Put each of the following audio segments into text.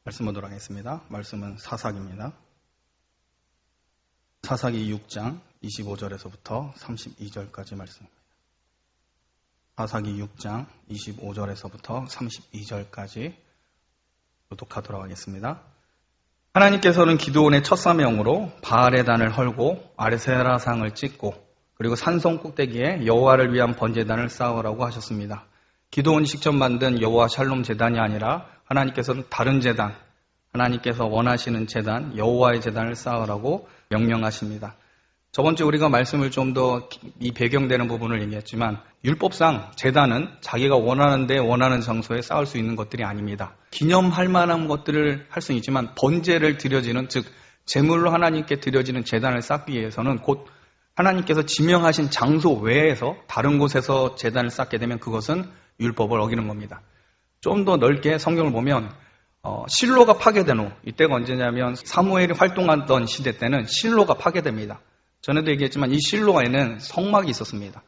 말씀 보도록 하겠습니다. 말씀은 사사기입니다. 사사기 6장 25절에서부터 32절까지 말씀입니다. 사사기 6장 25절에서부터 32절까지 교독하도록 하겠습니다. 하나님께서는 기드온의 첫 사명으로 바알의 단을 헐고 아세라상을 찍고 그리고 산성 꼭대기에 여호와를 위한 번제단을 쌓으라고 하셨습니다. 기드온이 직접 만든 여호와 샬롬 제단이 아니라 하나님께서는 다른 제단, 하나님께서 원하시는 제단, 여호와의 제단을 쌓으라고 명령하십니다. 저번 주에 우리가 말씀을 좀 더 이 배경되는 부분을 얘기했지만 율법상 제단은 자기가 원하는 데 원하는 장소에 쌓을 수 있는 것들이 아닙니다. 기념할 만한 것들을 할 수는 있지만 번제를 드려지는, 즉 제물로 하나님께 드려지는 제단을 쌓기 위해서는 곧 하나님께서 지명하신 장소 외에서 다른 곳에서 제단을 쌓게 되면 그것은 율법을 어기는 겁니다. 좀 더 넓게 성경을 보면 실로가 파괴된 후, 이때가 언제냐면 사무엘이 활동하던 시대 때는 실로가 파괴됩니다. 전에도 얘기했지만 이 실로에는 성막이 있었습니다.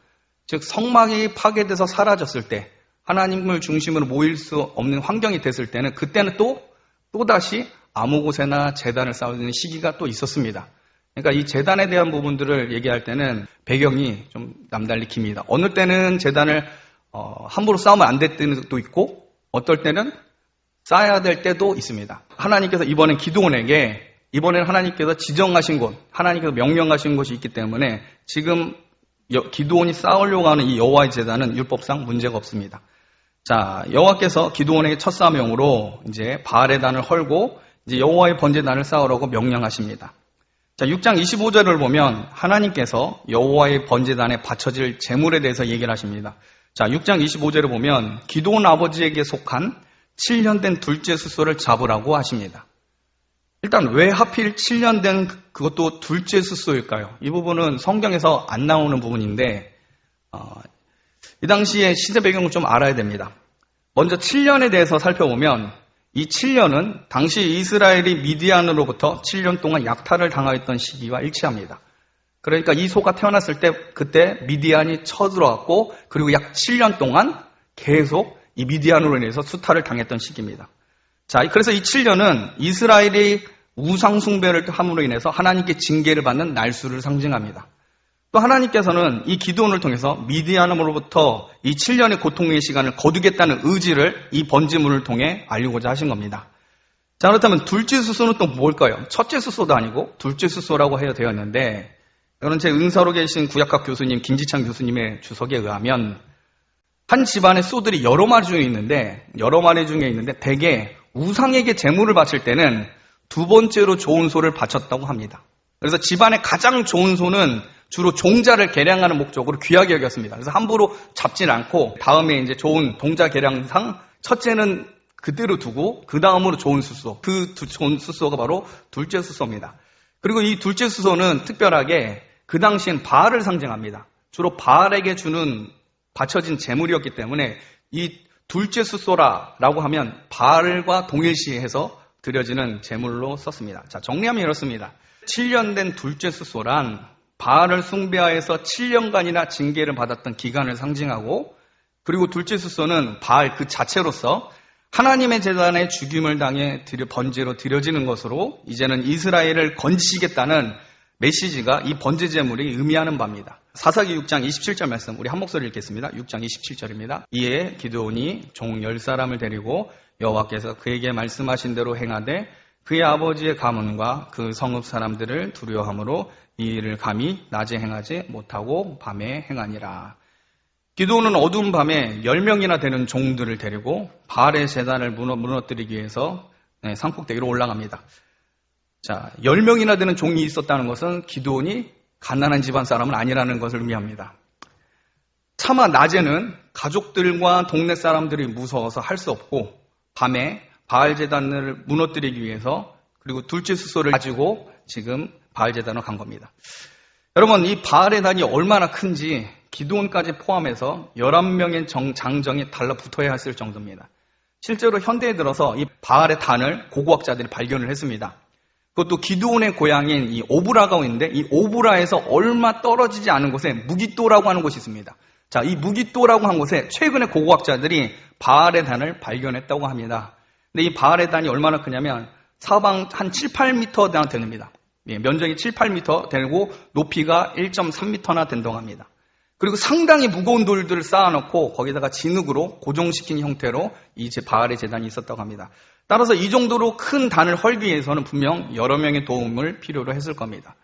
즉 성막이 파괴돼서 사라졌을 때, 하나님을 중심으로 모일 수 없는 환경이 됐을 때는, 그때는 또다시 아무 곳에나 제단을 쌓는 시기가 또 있었습니다. 그러니까 이 제단에 대한 부분들을 얘기할 때는 배경이 좀 남달리 깁니다. 어느 때는 제단을 함부로 쌓으면 안 될 때도 있고, 어떨 때는 쌓아야 될 때도 있습니다. 하나님께서 이번에는 하나님께서 지정하신 곳, 하나님께서 명령하신 곳이 있기 때문에 지금 기드온이 쌓으려고 하는 이 여호와의 제단은 율법상 문제가 없습니다. 자, 여호와께서 기드온에게 첫 사명으로 이제 바알의 단을 헐고 이제 여호와의 번제단을 쌓으라고 명령하십니다. 자, 6장 25절을 보면 하나님께서 여호와의 번제단에 바쳐질 제물에 대해서 얘기를 하십니다. 자, 6장 25절을 보면 기드온 아버지에게 속한 7년 된 둘째 숫소를 잡으라고 하십니다. 일단 왜 하필 7년 된 그것도 둘째 숫소일까요? 이 부분은 성경에서 안 나오는 부분인데 이 당시의 시대 배경을 좀 알아야 됩니다. 먼저 7년에 대해서 살펴보면 이 7년은 당시 이스라엘이 미디안으로부터 7년 동안 약탈을 당하였던 시기와 일치합니다. 그러니까 이 소가 태어났을 때 그때 미디안이 쳐들어왔고 그리고 약 7년 동안 계속 이 미디안으로 인해서 수탈을 당했던 시기입니다. 자, 그래서 이 7년은 이스라엘이 우상 숭배를 함으로 인해서 하나님께 징계를 받는 날수를 상징합니다. 또 하나님께서는 이 기드온을 통해서 미디안으로부터 이 7년의 고통의 시간을 거두겠다는 의지를 이 번제물을 통해 알리고자 하신 겁니다. 자, 그렇다면 둘째 숫소는 또 뭘까요? 첫째 숫소도 아니고 둘째 숫소라고 해야 되었는데, 이거는 제 은사로 계신 구약학 교수님 김지창 교수님의 주석에 의하면 한 집안의 소들이 여러 마리 중에 있는데 대개 우상에게 제물을 바칠 때는 두 번째로 좋은 소를 바쳤다고 합니다. 그래서 집안의 가장 좋은 소는 주로 종자를 개량하는 목적으로 귀하게 여겼습니다. 그래서 함부로 잡진 않고 다음에 이제 좋은 종자 개량상 첫째는 그대로 두고 그 다음으로 좋은 숫소, 그 좋은 숫소가 바로 둘째 숫소입니다. 그리고 이 둘째 숫소는 특별하게 그 당시엔 바알을 상징합니다. 주로 바알에게 바쳐진 제물이었기 때문에 이 둘째 숫소라고 하면 바알과 동일시해서 드려지는 제물로 썼습니다. 자, 정리하면 이렇습니다. 7년 된 둘째 숫소란 바알을 숭배하여서 7년간이나 징계를 받았던 기간을 상징하고, 그리고 둘째 숫소는 바알 그 자체로서 하나님의 제단에 죽임을 당해 번제로 드려지는 것으로 이제는 이스라엘을 건지시겠다는 메시지가 이 번제 제물이 의미하는 바입니다. 사사기 6장 27절 말씀 우리 한 목소리 읽겠습니다. 6장 27절입니다. 이에 기드온이 종 10사람을 데리고 여호와께서 그에게 말씀하신 대로 행하되 그의 아버지의 가문과 그 성읍 사람들을 두려워함으로 이 일을 감히 낮에 행하지 못하고 밤에 행하니라. 기드온은 어두운 밤에 10명이나 되는 종들을 데리고 바알의 제단을 무너뜨리기 위해서 산꼭대기로 올라갑니다. 자, 10명이나 되는 종이 있었다는 것은 기드온이 가난한 집안 사람은 아니라는 것을 의미합니다. 차마 낮에는 가족들과 동네 사람들이 무서워서 할 수 없고 밤에 바알 제단을 무너뜨리기 위해서 그리고 둘째 숫소를 가지고 지금 바알 제단으로 간 겁니다. 여러분, 이 바알의 단이 얼마나 큰지 기드온까지 포함해서 11명의 장정이 달라붙어야 했을 정도입니다. 실제로 현대에 들어서 이 바알의 단을 고고학자들이 발견을 했습니다. 그것도 기드온의 고향인 이 오브라가 있는데 이 오브라에서 얼마 떨어지지 않은 곳에 무기또라고 하는 곳이 있습니다. 자, 이 무기또라고 한 곳에 최근에 고고학자들이 바알의 단을 발견했다고 합니다. 근데 이 바알의 단이 얼마나 크냐면 사방 한 7, 8m 됩니다. 면적이 7, 8m 되고 높이가 1.3m나 된다고 합니다. 그리고 상당히 무거운 돌들을 쌓아놓고 거기다가 진흙으로 고정시킨 형태로 이 바알의 제단이 있었다고 합니다. 따라서 이 정도로 큰 단을 헐기 위해서는 분명 여러 명의 도움을 필요로 했을 겁니다.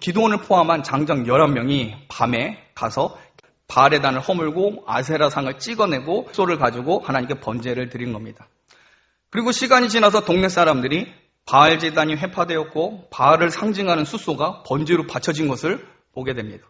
기드온을 포함한 장정 11명이 밤에 가서 바알의 단을 허물고 아세라상을 찍어내고 숫소를 가지고 하나님께 번제를 드린 겁니다. 그리고 시간이 지나서 동네 사람들이 바알 제단이 회파되었고 바알을 상징하는 숫소가 번제로 바쳐진 것을 보게 됩니다.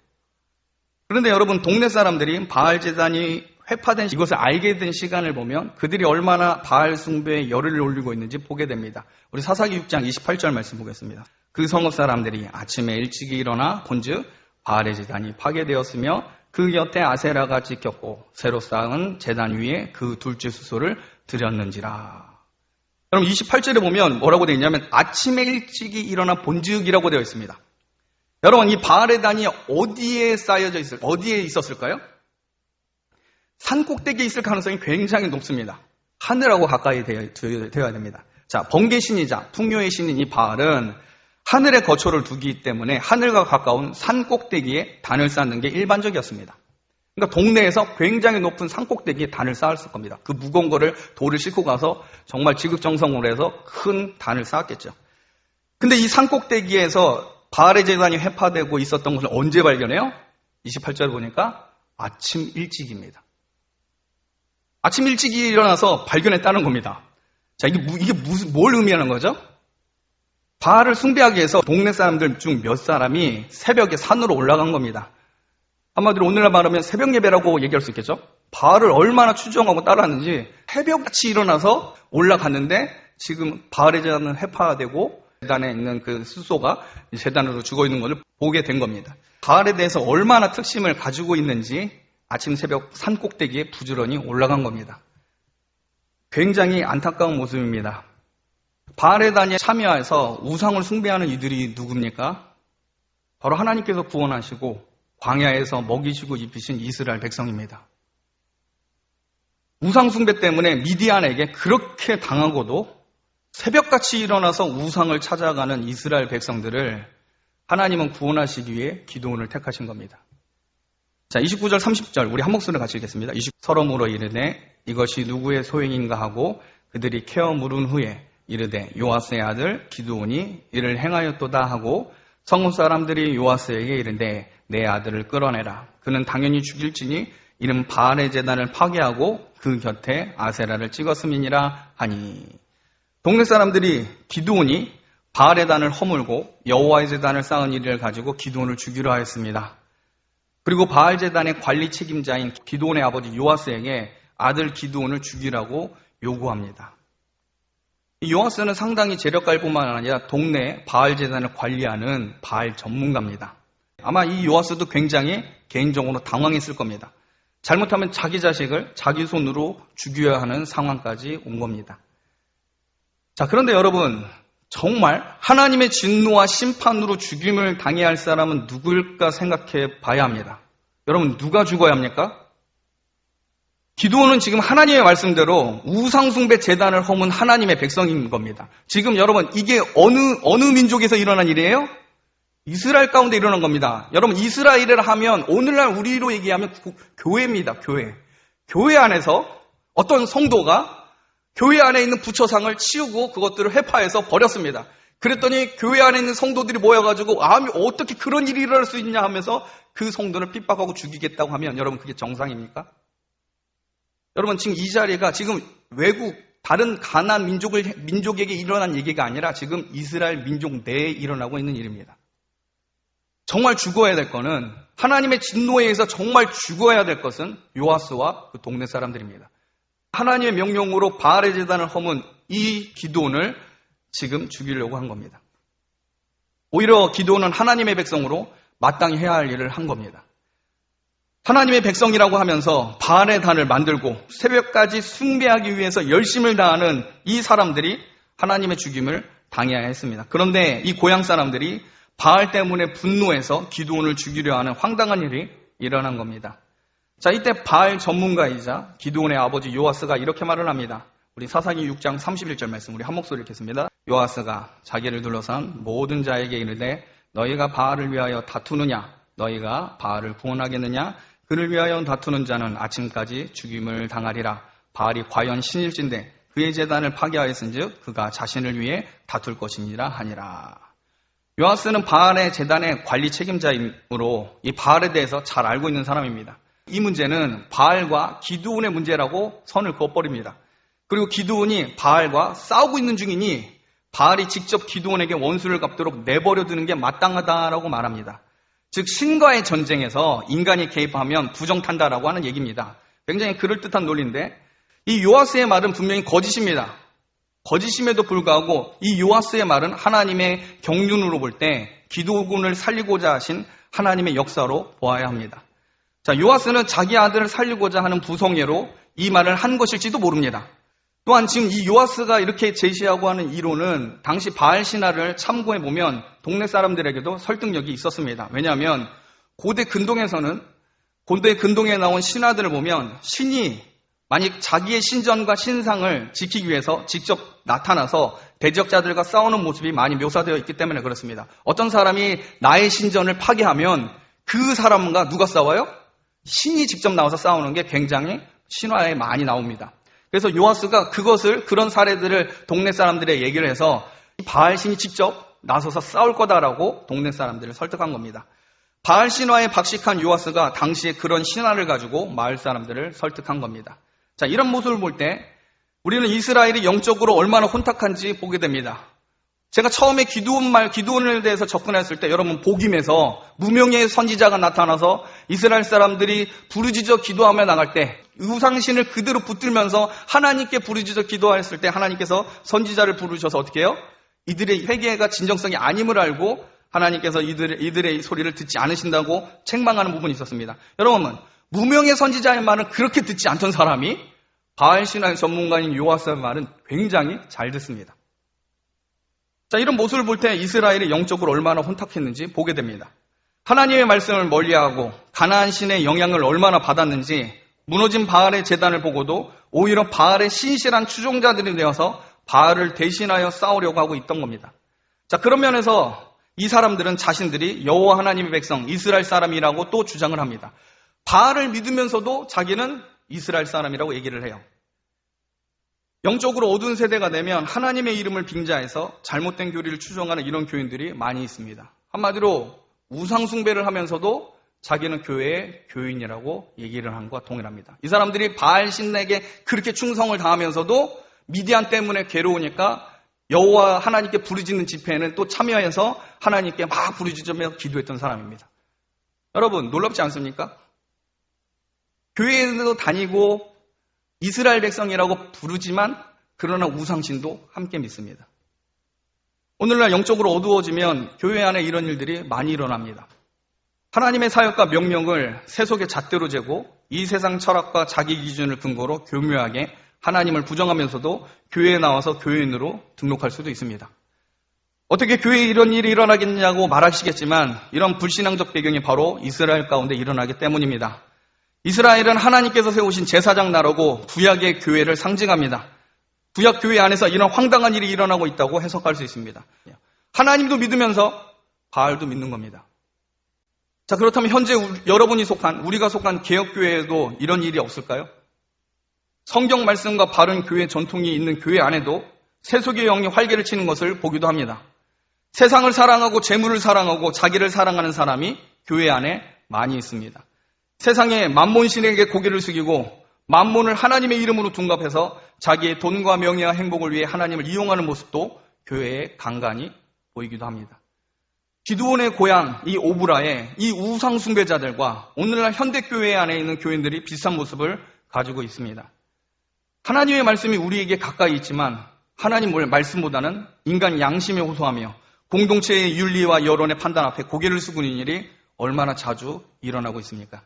그런데 여러분, 동네 사람들이 바알 제단이 회파된 이것을 알게 된 시간을 보면 그들이 얼마나 바알 숭배에 열을 올리고 있는지 보게 됩니다. 우리 사사기 6장 28절 말씀 보겠습니다. 그 성읍 사람들이 아침에 일찍이 일어나 본즉 바알의 제단이 파괴되었으며 그 곁에 아세라가 찍혔고 새로 쌓은 제단 위에 그 둘째 숫소를 드렸는지라. 여러분, 28절에 보면 뭐라고 되어 있냐면 아침에 일찍이 일어나 본즉이라고 되어 있습니다. 여러분, 이 바알의 단이 어디에 어디에 있었을까요? 산 꼭대기에 있을 가능성이 굉장히 높습니다. 하늘하고 가까이 되어야 됩니다. 자, 번개 신이자 풍요의 신인 이 바알은 하늘에 거처를 두기 때문에 하늘과 가까운 산 꼭대기에 단을 쌓는 게 일반적이었습니다. 그러니까 동네에서 굉장히 높은 산 꼭대기에 단을 쌓았을 겁니다. 그 무거운 거를 돌을 싣고 가서 정말 지극정성으로 해서 큰 단을 쌓았겠죠. 근데 이 산 꼭대기에서 바알의 제단이 회파되고 있었던 것을 언제 발견해요? 28절 보니까 아침 일찍입니다. 아침 일찍이 일어나서 발견했다는 겁니다. 자, 이게 뭘 의미하는 거죠? 바알을 숭배하기 위해서 동네 사람들 중 몇 사람이 새벽에 산으로 올라간 겁니다. 한마디로 오늘날 말하면 새벽 예배라고 얘기할 수 있겠죠? 바알을 얼마나 추종하고 따라하는지 새벽같이 일어나서 올라갔는데 지금 바알의 제단은 회파되고 제단에 있는 그 숫소가 제단으로 죽어있는 것을 보게 된 겁니다. 바알에 대해서 얼마나 특심을 가지고 있는지 아침 새벽 산 꼭대기에 부지런히 올라간 겁니다. 굉장히 안타까운 모습입니다. 바알의 단에 참여해서 우상을 숭배하는 이들이 누굽니까? 바로 하나님께서 구원하시고 광야에서 먹이시고 입히신 이스라엘 백성입니다. 우상 숭배 때문에 미디안에게 그렇게 당하고도 새벽같이 일어나서 우상을 찾아가는 이스라엘 백성들을 하나님은 구원하시기 위해 기드온을 택하신 겁니다. 자, 29절 30절 우리 한 목소리를 같이 읽겠습니다. 서로 물어 이르되 이것이 누구의 소행인가 하고 그들이 캐어 물은 후에 이르되 요아스의 아들 기드온이 이를 행하였도다 하고 성읍 사람들이 요아스에게 이르되 내 아들을 끌어내라. 그는 당연히 죽일지니 이는 바알의 제단을 파괴하고 그 곁에 아세라를 찍었음이니라 하니. 동네 사람들이 기드온이 바알의 단을 허물고 여호와의 제단을 쌓은 일을 가지고 기드온을 죽이려 하였습니다. 그리고 바알 제단의 관리 책임자인 기드온의 아버지 요아스에게 아들 기드온을 죽이라고 요구합니다. 이 요아스는 상당히 재력가일 뿐만 아니라 동네 바알 제단을 관리하는 바알 전문가입니다. 아마 이 요아스도 굉장히 개인적으로 당황했을 겁니다. 잘못하면 자기 자식을 자기 손으로 죽여야 하는 상황까지 온 겁니다. 자, 그런데 여러분, 정말 하나님의 진노와 심판으로 죽임을 당해야 할 사람은 누구일까 생각해 봐야 합니다. 여러분, 누가 죽어야 합니까? 기드온은 지금 하나님의 말씀대로 우상숭배 제단을 허문 하나님의 백성인 겁니다. 지금 여러분, 이게 어느 민족에서 일어난 일이에요? 이스라엘 가운데 일어난 겁니다. 여러분, 이스라엘이라 하면 오늘날 우리로 얘기하면 교회입니다. 교회. 교회 안에서 어떤 성도가 교회 안에 있는 부처상을 치우고 그것들을 회파해서 버렸습니다. 그랬더니 교회 안에 있는 성도들이 모여가지고 어떻게 그런 일이 일어날 수 있냐 하면서 그 성도를 핍박하고 죽이겠다고 하면 여러분, 그게 정상입니까? 여러분, 지금 이 자리가 지금 외국 다른 가나안 민족에게 일어난 얘기가 아니라 지금 이스라엘 민족 내에 일어나고 있는 일입니다. 정말 죽어야 될 것은, 하나님의 진노에 의해서 정말 죽어야 될 것은 요아스와 그 동네 사람들입니다. 하나님의 명령으로 바알의 제단을 허문 이 기드온을 지금 죽이려고 한 겁니다. 오히려 기드온은 하나님의 백성으로 마땅히 해야 할 일을 한 겁니다. 하나님의 백성이라고 하면서 바알의 단을 만들고 새벽까지 숭배하기 위해서 열심을 다하는 이 사람들이 하나님의 죽임을 당해야 했습니다. 그런데 이 고향 사람들이 바알 때문에 분노해서 기드온을 죽이려 하는 황당한 일이 일어난 겁니다. 자, 이때 바알 전문가이자 기드온의 아버지 요아스가 이렇게 말을 합니다. 우리 사사기 6장 31절 말씀 우리 한 목소리 읽겠습니다. 요아스가 자기를 둘러싼 모든 자에게 이르되 너희가 바알을 위하여 다투느냐? 너희가 바알을 구원하겠느냐? 그를 위하여 다투는 자는 아침까지 죽임을 당하리라. 바알이 과연 신일진데 그의 제단을 파괴하였은즉 그가 자신을 위해 다툴 것이니라 하니라. 요아스는 바알의 제단의 관리 책임자이므로 이 바알에 대해서 잘 알고 있는 사람입니다. 이 문제는 바알과 기드온의 문제라고 선을 그어버립니다. 그리고 기드온이 바알과 싸우고 있는 중이니 바알이 직접 기드온에게 원수를 갚도록 내버려 두는 게 마땅하다라고 말합니다. 즉 신과의 전쟁에서 인간이 개입하면 부정탄다라고 하는 얘기입니다. 굉장히 그럴듯한 논리인데 이 요아스의 말은 분명히 거짓입니다. 거짓임에도 불구하고 이 요아스의 말은 하나님의 경륜으로 볼 때 기드온을 살리고자 하신 하나님의 역사로 보아야 합니다. 자, 요아스는 자기 아들을 살리고자 하는 부성애로 이 말을 한 것일지도 모릅니다. 또한 지금 이 요아스가 이렇게 제시하고 하는 이론은 당시 바알 신화를 참고해 보면 동네 사람들에게도 설득력이 있었습니다. 왜냐하면 고대 근동에 나온 신화들을 보면 신이 만약 자기의 신전과 신상을 지키기 위해서 직접 나타나서 대적자들과 싸우는 모습이 많이 묘사되어 있기 때문에 그렇습니다. 어떤 사람이 나의 신전을 파괴하면 그 사람과 누가 싸워요? 신이 직접 나와서 싸우는 게 굉장히 신화에 많이 나옵니다. 그래서 요아스가 그런 사례들을 동네 사람들의 얘기를 해서 바알 신이 직접 나서서 싸울 거다라고 동네 사람들을 설득한 겁니다. 바알 신화에 박식한 요아스가 당시에 그런 신화를 가지고 마을 사람들을 설득한 겁니다. 자, 이런 모습을 볼 때 우리는 이스라엘이 영적으로 얼마나 혼탁한지 보게 됩니다. 제가 처음에 기드온에 대해서 접근했을 때 여러분 복임에서 무명의 선지자가 나타나서 이스라엘 사람들이 부르짖어 기도하며 나갈 때 우상신을 그대로 붙들면서 하나님께 부르짖어 기도했을 때 하나님께서 선지자를 부르셔서 어떻게 해요? 이들의 회개가 진정성이 아님을 알고 하나님께서 이들의 소리를 듣지 않으신다고 책망하는 부분이 있었습니다. 여러분, 무명의 선지자의 말은 그렇게 듣지 않던 사람이 바알 신화의 전문가인 요아스의 말은 굉장히 잘 듣습니다. 자, 이런 모습을 볼 때 이스라엘이 영적으로 얼마나 혼탁했는지 보게 됩니다. 하나님의 말씀을 멀리하고 가나안 신의 영향을 얼마나 받았는지 무너진 바알의 제단을 보고도 오히려 바알의 신실한 추종자들이 되어서 바알을 대신하여 싸우려고 하고 있던 겁니다. 자, 그런 면에서 이 사람들은 자신들이 여호와 하나님의 백성 이스라엘 사람이라고 또 주장을 합니다. 바알을 믿으면서도 자기는 이스라엘 사람이라고 얘기를 해요. 영적으로 어두운 세대가 되면 하나님의 이름을 빙자해서 잘못된 교리를 추종하는 이런 교인들이 많이 있습니다. 한마디로 우상숭배를 하면서도 자기는 교회의 교인이라고 얘기를 한 것과 동일합니다. 이 사람들이 바알 신에게 그렇게 충성을 다하면서도 미디안 때문에 괴로우니까 여호와 하나님께 부르짖는 집회에는 또 참여해서 하나님께 막 부르짖으며 기도했던 사람입니다. 여러분 놀랍지 않습니까? 교회에도 다니고 이스라엘 백성이라고 부르지만 그러나 우상신도 함께 믿습니다. 오늘날 영적으로 어두워지면 교회 안에 이런 일들이 많이 일어납니다. 하나님의 사역과 명령을 세속의 잣대로 재고 이 세상 철학과 자기 기준을 근거로 교묘하게 하나님을 부정하면서도 교회에 나와서 교인으로 등록할 수도 있습니다. 어떻게 교회에 이런 일이 일어나겠냐고 말하시겠지만 이런 불신앙적 배경이 바로 이스라엘 가운데 일어나기 때문입니다. 이스라엘은 하나님께서 세우신 제사장 나라고 구약의 교회를 상징합니다. 구약 교회 안에서 이런 황당한 일이 일어나고 있다고 해석할 수 있습니다. 하나님도 믿으면서 바알도 믿는 겁니다. 자, 그렇다면 현재 우리가 속한 개혁교회에도 이런 일이 없을까요? 성경 말씀과 바른 교회 전통이 있는 교회 안에도 세속의 영이 활개를 치는 것을 보기도 합니다. 세상을 사랑하고 재물을 사랑하고 자기를 사랑하는 사람이 교회 안에 많이 있습니다. 세상에 만몬신에게 고개를 숙이고 만몬을 하나님의 이름으로 둔갑해서 자기의 돈과 명예와 행복을 위해 하나님을 이용하는 모습도 교회에 간간히 보이기도 합니다. 기드온의 고향 이 오브라에 이 우상 숭배자들과 오늘날 현대교회 안에 있는 교인들이 비슷한 모습을 가지고 있습니다. 하나님의 말씀이 우리에게 가까이 있지만 하나님 말씀보다는 인간 양심에 호소하며 공동체의 윤리와 여론의 판단 앞에 고개를 숙이는 일이 얼마나 자주 일어나고 있습니까?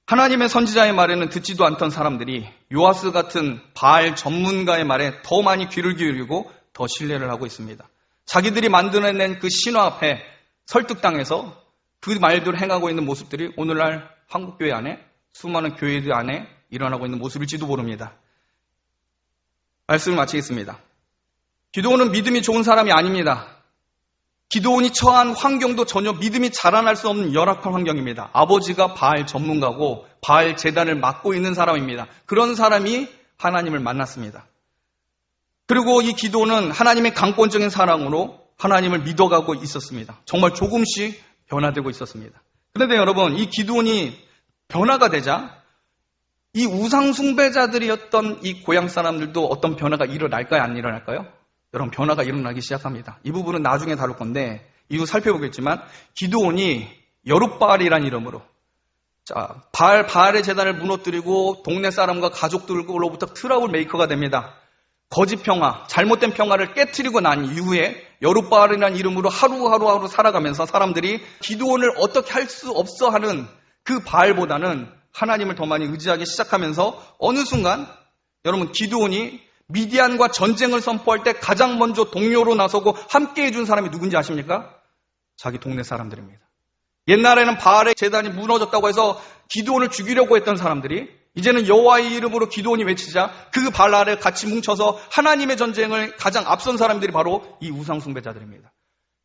하나님의 선지자의 말에는 듣지도 않던 사람들이 요아스 같은 바알 전문가의 말에 더 많이 귀를 기울이고 더 신뢰를 하고 있습니다. 자기들이 만들어낸 그 신화 앞에 설득당해서 그 말들을 행하고 있는 모습들이 오늘날 한국교회 안에 수많은 교회들 안에 일어나고 있는 모습일지도 모릅니다. 말씀을 마치겠습니다. 기드온은 믿음이 좋은 사람이 아닙니다. 기드온이 처한 환경도 전혀 믿음이 자라날 수 없는 열악한 환경입니다. 아버지가 바알 전문가고 바알 제단을 맡고 있는 사람입니다. 그런 사람이 하나님을 만났습니다. 그리고 이 기드온은 하나님의 강권적인 사랑으로 하나님을 믿어가고 있었습니다. 정말 조금씩 변화되고 있었습니다. 그런데 여러분, 이 기드온이 변화가 되자 이 우상 숭배자들이었던 이 고향 사람들도 어떤 변화가 일어날까요? 안 일어날까요? 여러분, 변화가 일어나기 시작합니다. 이 부분은 나중에 다룰 건데 이후 살펴보겠지만 기드온이 여룻바알이라는 이름으로 바알의 제단을 무너뜨리고 동네 사람과 가족들로부터 트러블 메이커가 됩니다. 거짓 평화, 잘못된 평화를 깨트리고 난 이후에 여룻바알이라는 이름으로 하루 살아가면서 사람들이 기드온을 어떻게 할 수 없어 하는 그 바알보다는 하나님을 더 많이 의지하기 시작하면서 어느 순간 여러분, 기드온이 미디안과 전쟁을 선포할 때 가장 먼저 동료로 나서고 함께 해준 사람이 누군지 아십니까? 자기 동네 사람들입니다. 옛날에는 바알의 제단이 무너졌다고 해서 기드온을 죽이려고 했던 사람들이 이제는 여호와의 이름으로 기드온이 외치자 그 바알 아래 같이 뭉쳐서 하나님의 전쟁을 가장 앞선 사람들이 바로 이 우상 숭배자들입니다.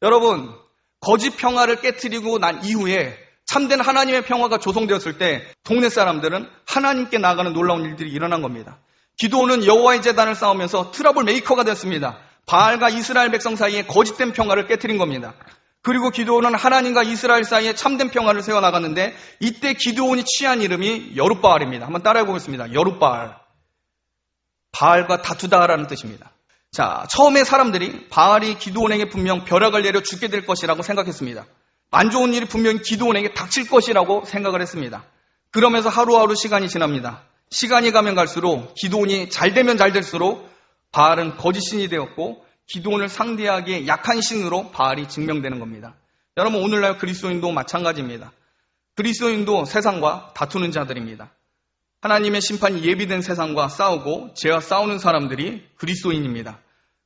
여러분, 거짓 평화를 깨트리고 난 이후에 참된 하나님의 평화가 조성되었을 때 동네 사람들은 하나님께 나아가는 놀라운 일들이 일어난 겁니다. 기드온은 여호와의 제단을 쌓으면서 트러블 메이커가 됐습니다. 바알과 이스라엘 백성 사이에 거짓된 평화를 깨트린 겁니다. 그리고 기드온은 하나님과 이스라엘 사이에 참된 평화를 세워나갔는데 이때 기드온이 취한 이름이 여룻바알입니다. 한번 따라해 보겠습니다. 여룻바알. 바알과 다투다라는 뜻입니다. 자, 처음에 사람들이 바알이 기드온에게 분명 벼락을 내려 죽게 될 것이라고 생각했습니다. 안 좋은 일이 분명히 기드온에게 닥칠 것이라고 생각을 했습니다. 그러면서 하루하루 시간이 지납니다. 시간이 가면 갈수록 기드온이 잘 되면 잘 될수록 바알은 거짓신이 되었고 기드온을 상대하기에 약한 신으로 바알이 증명되는 겁니다. 여러분, 오늘날 그리스도인도 마찬가지입니다. 그리스도인도 세상과 다투는 자들입니다. 하나님의 심판이 예비된 세상과 싸우고 죄와 싸우는 사람들이 그리스도인입니다.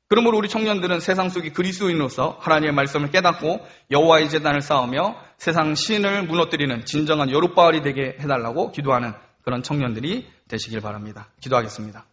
그러므로 우리 청년들은 세상 속의 그리스도인으로서 하나님의 말씀을 깨닫고 여호와의 제단을 쌓으며 세상 신을 무너뜨리는 진정한 여룻바알이 되게 해달라고 기도하는 그런 청년들이 되시길 바랍니다. 기도하겠습니다.